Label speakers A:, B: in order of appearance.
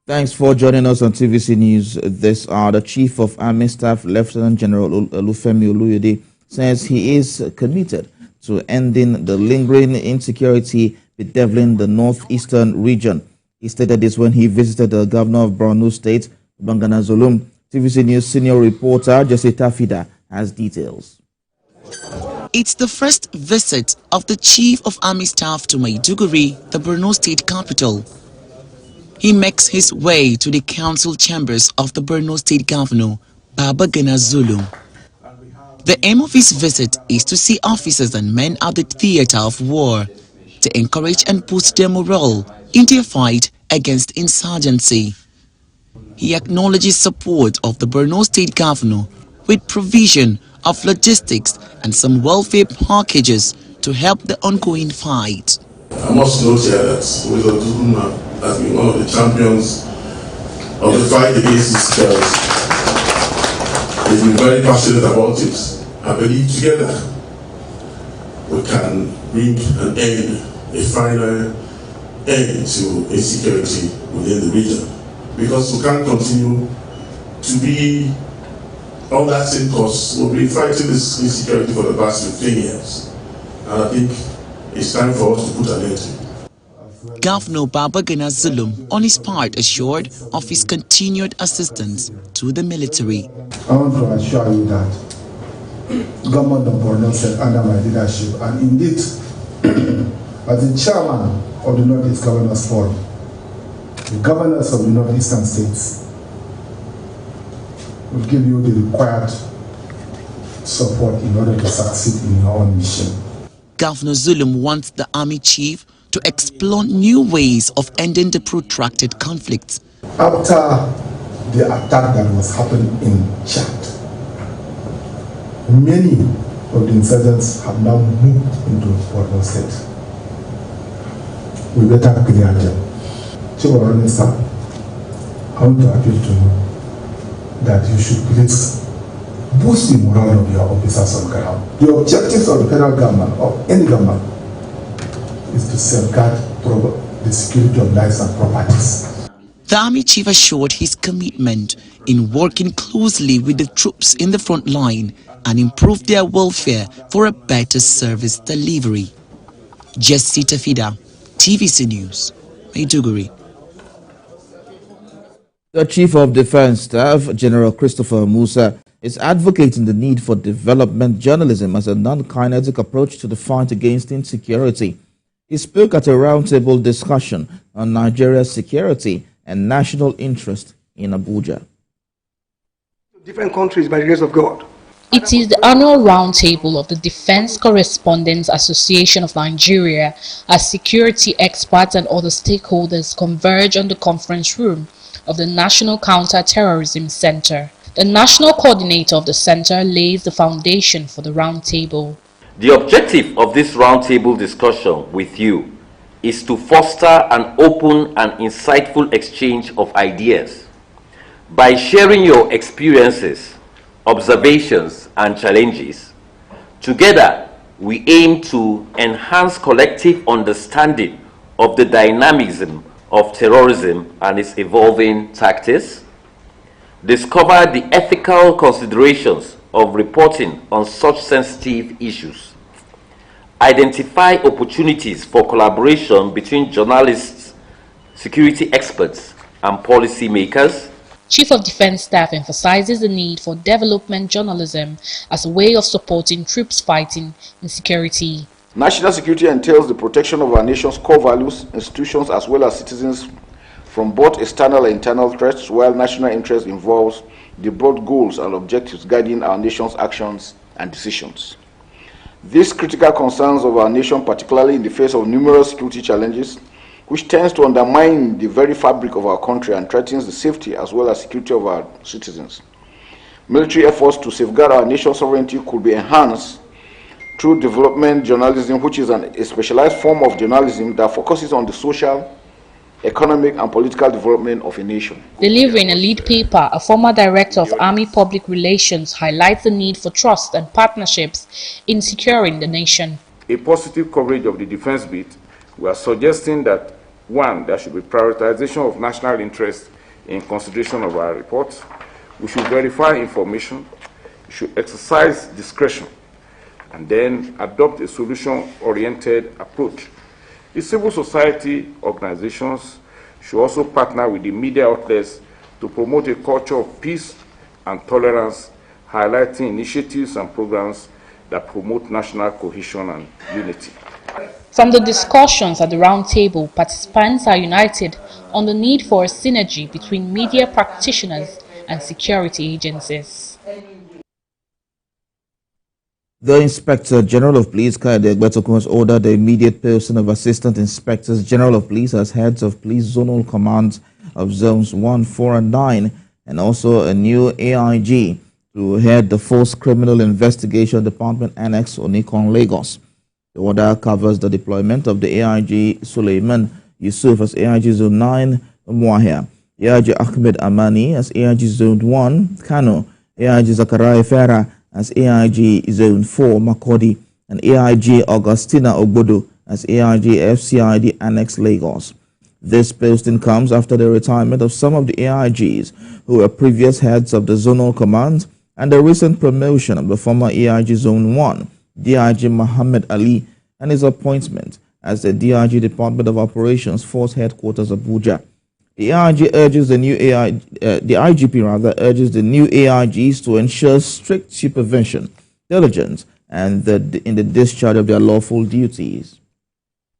A: Thanks for joining us on TVC News this hour. The Chief of Army Staff, Lieutenant General Olufemi Oluyede, says he is committed to ending the lingering insecurity bedeviling the northeastern region. He stated this when he visited the governor of Borno State, Bangana Zulum. TVC News senior reporter Jesse Tafida has details.
B: It's the first visit of the Chief of Army Staff to Maiduguri, the Borno State capital. He makes his way to the council chambers of the Borno State Governor, Babagana Zulum. The aim of his visit is to see officers and men at the theater of war, to encourage and boost their morale in their fight against insurgency. He acknowledges support of the Borno State Governor with provision of logistics and some welfare packages to help the ongoing fight.
C: I must note here that Zulum has been one of the champions of the fight against this terrorist. He's been very passionate about it. I believe together we can bring an end, a final end to insecurity within the region. Because we can't continue to be on that same course. We've been fighting this insecurity for the past 15 years. And I think it's time for us to put an end to it.
B: Governor Babagana Zulum, on his part, assured of his continued assistance to the military.
D: I want to assure you that government of Borno State under my leadership, and indeed as the chairman of the Northeast Governors Forum, the governors of the northeastern states will give you the required support in order to succeed in your own mission.
B: Governor Zulum wants the army chief to explore new ways of ending the protracted conflicts.
D: After the attack that was happening in Chad, many of the insurgents have now moved into Borno State. We better clear them. Chief of Army Staff, I want to appeal to you that you should please boost the morale of your officers on ground. The objectives of the federal government, of any government, is to safeguard the security of lives and properties.
B: The army chief assured his commitment in working closely with the troops in the front line and improve their welfare for a better service delivery. Jesse Tafida, TVC News, Maiduguri.
A: The Chief of Defense Staff, General Christopher Musa, is advocating the need for development journalism as a non-kinetic approach to the fight against insecurity. He spoke at a roundtable discussion on Nigeria's security and national interest in Abuja.
E: Different countries, by the grace of God.
F: It is the annual roundtable of the Defense Correspondents Association of Nigeria as security experts and other stakeholders converge on the conference room of the National Counter-Terrorism Center. The national coordinator of the center lays the foundation for the roundtable.
G: The objective of this roundtable discussion with you is to foster an open and insightful exchange of ideas. By sharing your experiences, observations, and challenges, together we aim to enhance collective understanding of the dynamism of terrorism and its evolving tactics, discover the ethical considerations of reporting on such sensitive issues, identify opportunities for collaboration between journalists, security experts, and policymakers.
F: Chief of Defense Staff emphasizes the need for development journalism as a way of supporting troops fighting insecurity.
H: National security entails the protection of our nation's core values, institutions, as well as citizens from both external and internal threats, while national interest involves the broad goals and objectives guiding our nation's actions and decisions. These critical concerns of our nation, particularly in the face of numerous security challenges, which tends to undermine the very fabric of our country and threatens the safety as well as security of our citizens. Military efforts to safeguard our nation's sovereignty could be enhanced through development journalism, which is a specialized form of journalism that focuses on the social, economic, and political development of a nation.
F: Delivering a lead paper, a former director of Army Public Relations highlights the need for trust and partnerships in securing the nation.
I: A positive coverage of the defense bit, we are suggesting that One, there should be prioritization of national interest in consideration of our reports. We should verify information. We should exercise discretion, and then adopt a solution-oriented approach. The civil society organizations should also partner with the media outlets to promote a culture of peace and tolerance, highlighting initiatives and programs that promote national cohesion and unity.
F: From the discussions at the roundtable, participants are united on the need for a synergy between media practitioners and security agencies.
A: The Inspector General of Police, Kayode Egbetokun, has ordered the immediate posting of Assistant Inspectors General of Police as heads of police zonal commands of zones 1, 4, and 9, and also a new AIG to head the Force Criminal Investigation Department Annex Onikon, Lagos. The order covers the deployment of the AIG Suleiman Yusuf as AIG Zone 9, Umuahia, AIG Ahmed Amani as AIG Zone 1, Kano, AIG Zakaria Farah as AIG Zone 4, Makodi, and AIG Augustina Ogbodo as AIG FCID Annex Lagos. This posting comes after the retirement of some of the AIGs who were previous heads of the zonal commands and the recent promotion of the former AIG Zone 1, DIG Muhammad Ali, and his appointment as the DIG Department of Operations Force Headquarters Abuja. The IGP urges the new AIGs to ensure strict supervision, diligence, and in the discharge of their lawful duties.